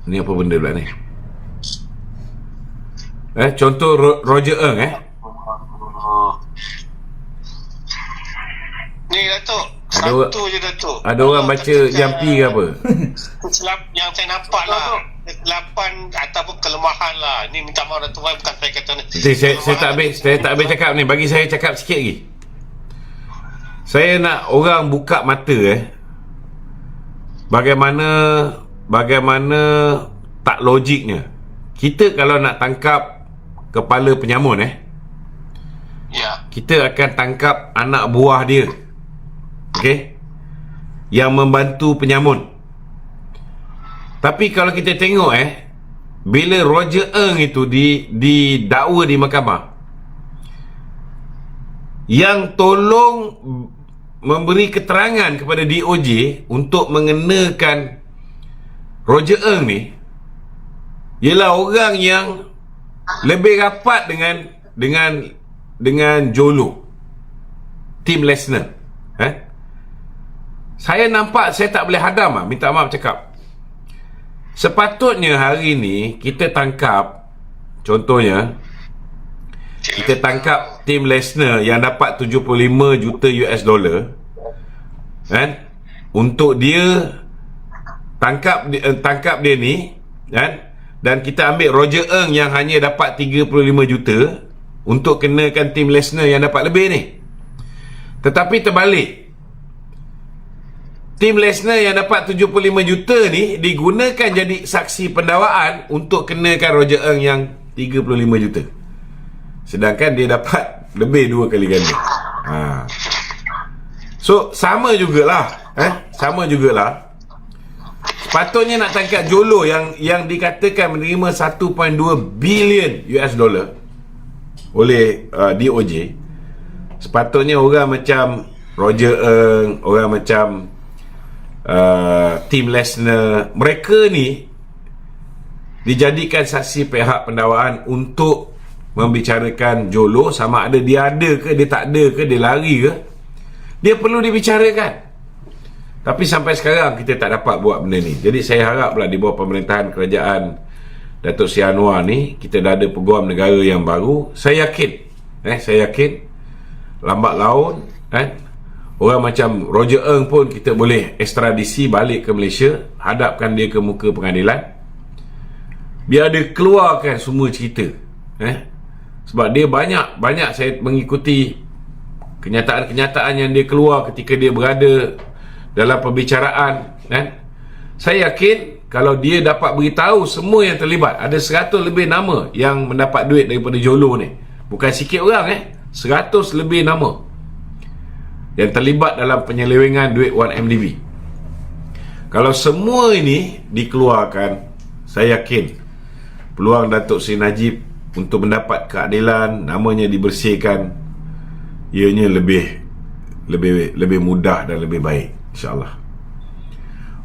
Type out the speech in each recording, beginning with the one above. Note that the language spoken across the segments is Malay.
Ni apa benda pula ni? Contoh Roger Ng Ni Datuk, Ada satu je Datuk. Ada orang baca jampi ke apa? Yang saya nampak lah kesilapan ataupun kelemahan lah. Ni minta maaf Datuk, bukan saya kata ni. Nanti saya tak habis cakap ni. Bagi saya cakap sikit lagi. Saya nak orang buka mata bagaimana tak logiknya. Kita kalau nak tangkap kepala penyamun Ya. kita akan tangkap anak buah dia, okey, yang membantu penyamun. Tapi kalau kita tengok bila Roger Ng itu didakwa di mahkamah, yang tolong memberi keterangan kepada DOJ untuk mengenakan Roger Ng ni ialah orang yang lebih rapat dengan Jolo, Tim Lesner. Saya nampak saya tak boleh hadam minta maaf cakap. Sepatutnya hari ni kita tangkap, contohnya kita tangkap Tim Lesner yang dapat 75 juta US dollar untuk dia tangkap dia ni, dan kita ambil Roger Ng yang hanya dapat 35 juta untuk kenakan Tim Lesner yang dapat lebih ni. Tetapi terbalik, Tim Lesner yang dapat 75 juta ni digunakan jadi saksi pendakwaan untuk kenakan Roger Ng yang 35 juta. Sedangkan dia dapat lebih 2 kali ganda. So sama jugalah, sama jugalah. Sepatutnya nak tangkap Jolo yang dikatakan menerima 1.2 bilion US dollar oleh DOJ. Sepatutnya orang macam Roger Ng, orang macam Tim Lesner, mereka ni dijadikan saksi pihak pendakwaan untuk membicarakan Jolo, sama ada dia ada ke, dia tak ada ke, dia lari ke, dia perlu dibicarakan. Tapi sampai sekarang kita tak dapat buat benda ni. Jadi saya harap pula di bawah pemerintahan kerajaan Datuk Seri Anwar ni, kita dah ada peguam negara yang baru. Saya yakin lambat laun orang macam Roger Ng pun kita boleh ekstradisi balik ke Malaysia, hadapkan dia ke muka pengadilan, biar dia keluarkan semua cerita. Sebab dia banyak saya mengikuti kenyataan-kenyataan yang dia keluar ketika dia berada dalam perbicaraan. Saya yakin kalau dia dapat beritahu semua yang terlibat, ada 100 lebih nama yang mendapat duit daripada Jolo ni, bukan sikit orang, 100 lebih nama yang terlibat dalam penyelewengan duit 1MDB. Kalau semua ini dikeluarkan, saya yakin peluang Datuk Seri Najib untuk mendapat keadilan, namanya dibersihkan, ianya lebih mudah dan lebih baik, insyaAllah.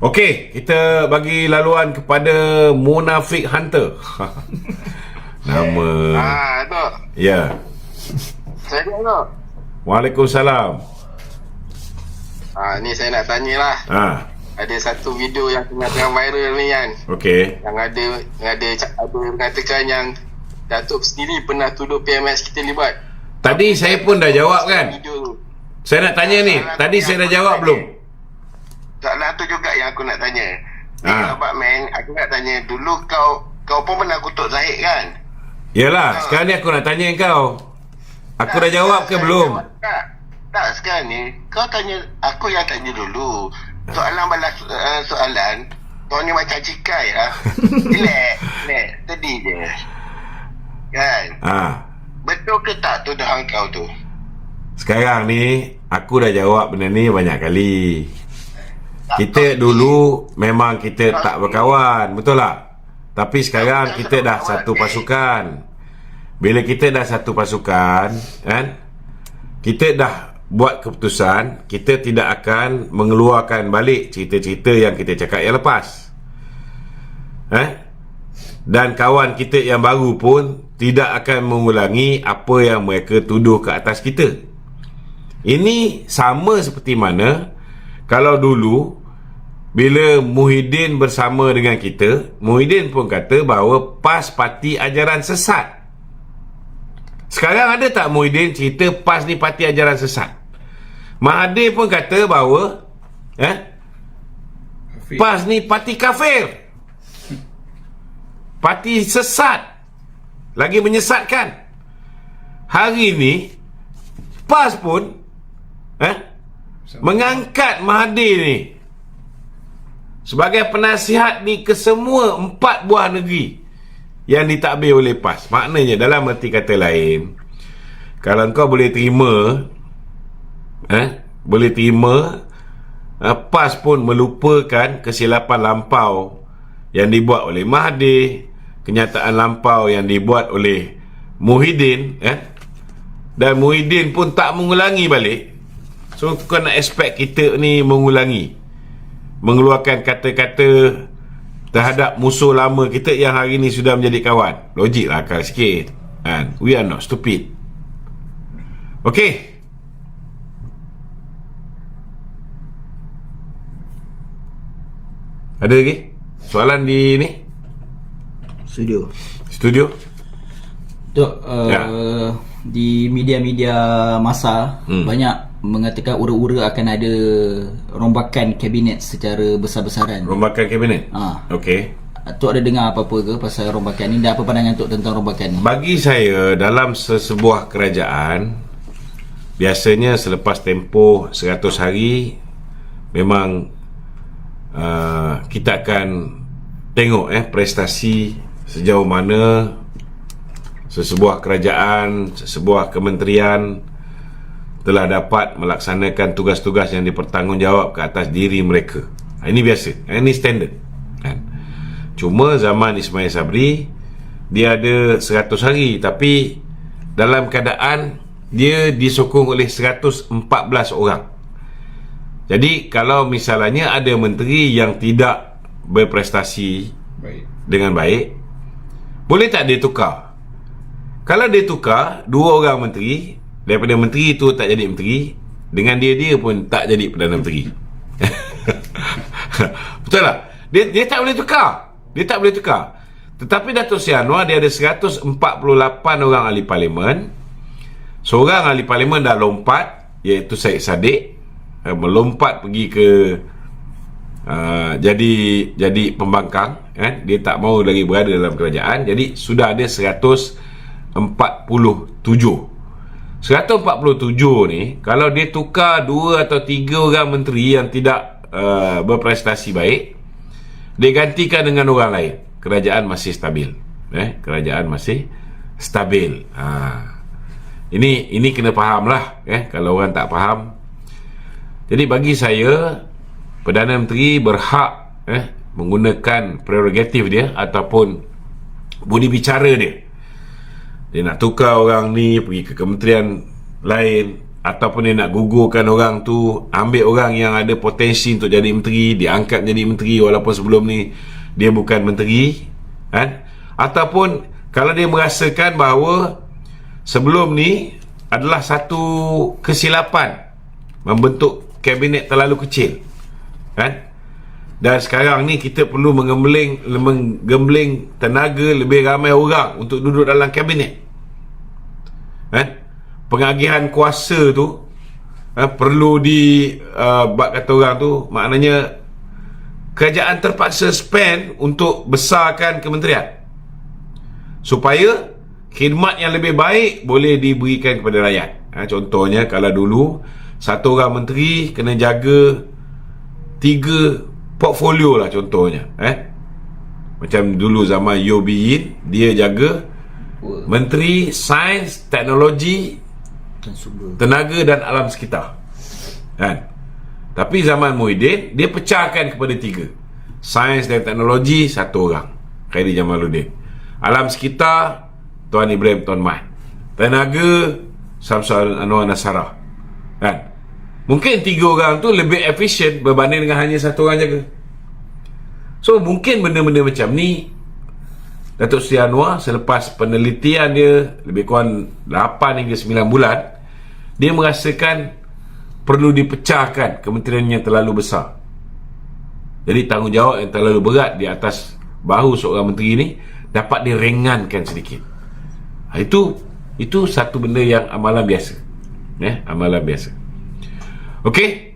Okey, kita bagi laluan kepada Munafik Hunter. Nama Dok. Ya. Saya Dok. Waalaikumsalam. Ni saya nak tanyalah. Ada satu video yang tengah viral ni kan. Okey. Yang ada mengatakan yang Datuk sendiri pernah tuduh PMS kita libat. Tadi saya pun dah jawab kan. Saya nak tanya ni, tadi saya dah jawab belum? Soalan tu juga yang aku nak tanya. Abang Man, aku nak tanya dulu, kau pun pernah kutuk Zahid kan? Yalah, sekarang ni aku nak tanya kau. Aku dah jawab ke belum? Tak, sekarang ni kau tanya, aku yang tanya dulu. Soalan balas soalan. Kau ni macam cikai lah. Relax, sedih je. Kan? Betul ke tak tuduhan kau tu? Sekarang ni aku dah jawab benda ni banyak kali. Kita dulu memang kita tak berkawan, betul tak? Tapi sekarang kita dah satu pasukan. Bila kita dah satu pasukan, kita dah buat keputusan, kita tidak akan mengeluarkan balik cerita-cerita yang kita cakap yang lepas. Dan kawan kita yang baru pun tidak akan mengulangi apa yang mereka tuduh ke atas kita. Ini sama seperti mana kalau dulu bila Muhyiddin bersama dengan kita, Muhyiddin pun kata bahawa PAS parti ajaran sesat. Sekarang ada tak Muhyiddin cerita PAS ni parti ajaran sesat? Mahathir pun kata bahawa PAS ni parti kafir, parti sesat, lagi menyesatkan. Hari ni PAS pun mengangkat Mahathir ni sebagai penasihat di kesemua 4 buah negeri yang ditadbir oleh PAS. Maknanya dalam erti kata lain, kalau kau boleh terima PAS pun melupakan kesilapan lampau yang dibuat oleh Mahathir, kenyataan lampau yang dibuat oleh Muhyiddin, dan Muhyiddin pun tak mengulangi balik. So kau nak expect kita ni mengeluarkan kata-kata terhadap musuh lama kita yang hari ni sudah menjadi kawan. Logik lah akal sikit, kan? We are not stupid. Okay, ada lagi soalan di ni studio? Tok, di media-media masa banyak mengatakan ura-ura akan ada rombakan kabinet secara besar-besaran. Rombakan kabinet? Okey. Tok ada dengar apa-apa ke pasal rombakan ni? Dan apa pandangan Tok tentang rombakan ni? Bagi saya, dalam sesebuah kerajaan, biasanya selepas tempoh 100 hari memang kita akan tengok prestasi sejauh mana sesebuah kerajaan, sesebuah kementerian telah dapat melaksanakan tugas-tugas yang dipertanggungjawab ke atas diri mereka. Ini biasa, ini standard, kan? Cuma zaman Ismail Sabri, dia ada 100 hari, tapi dalam keadaan dia disokong oleh 114 orang. Jadi kalau misalnya ada menteri yang tidak berprestasi dengan baik, boleh tak dia tukar? Kalau dia tukar 2 orang menteri, daripada menteri itu tak jadi menteri, dengan dia pun tak jadi Perdana Menteri. Betul tak? Dia tak boleh tukar. Tetapi Datuk Seri Anwar, dia ada 148 orang ahli parlimen. Seorang ahli parlimen dah lompat, iaitu Syed Saddiq, melompat pergi ke jadi pembangkang, kan? Dia tak mahu lagi berada dalam kerajaan. Jadi sudah ada 147 ni. Kalau dia tukar 2 atau 3 orang menteri yang tidak berprestasi baik, dia gantikan dengan orang lain, kerajaan masih stabil. Kerajaan masih stabil. Ini kena faham lah, kalau orang tak faham. Jadi bagi saya, Perdana Menteri berhak menggunakan prerogatif dia ataupun budi bicara dia. Dia nak tukar orang ni pergi ke kementerian lain, ataupun dia nak gugurkan orang tu, ambil orang yang ada potensi untuk jadi menteri, diangkat jadi menteri walaupun sebelum ni dia bukan menteri, kan? Ataupun kalau dia merasakan bahawa sebelum ni adalah satu kesilapan membentuk kabinet terlalu kecil, kan? Dan sekarang ni kita perlu menggembling tenaga lebih ramai orang untuk duduk dalam kabinet, kan? Pengagihan kuasa tu perlu bak kata orang tu, maknanya kerajaan terpaksa spend untuk besarkan kementerian supaya khidmat yang lebih baik boleh diberikan kepada rakyat. Contohnya, kalau dulu satu orang menteri kena jaga 3 portfolio lah, contohnya, macam dulu zaman Yeo Bee Yin, dia jaga Menteri Sains, Teknologi, Tenaga dan Alam Sekitar, kan? Tapi zaman Muhyiddin, dia pecahkan kepada 3. Sains dan Teknologi, 1 orang, Khairi Jamaluddin. Alam Sekitar, Tuan Ibrahim Tuan Mat. Tenaga, Samsul Anwar Nasarah, kan? Mungkin 3 orang tu lebih efisien berbanding dengan hanya 1 orang jaga. So mungkin benda-benda macam ni Datuk Seri Anwar, selepas penelitian dia lebih kurang 8 hingga 9 bulan, dia merasakan perlu dipecahkan kementerian yang terlalu besar. Jadi tanggungjawab yang terlalu berat di atas bahu seorang menteri ni dapat diringankan sedikit. Itu satu benda yang amalan biasa. Amalan biasa. Okey.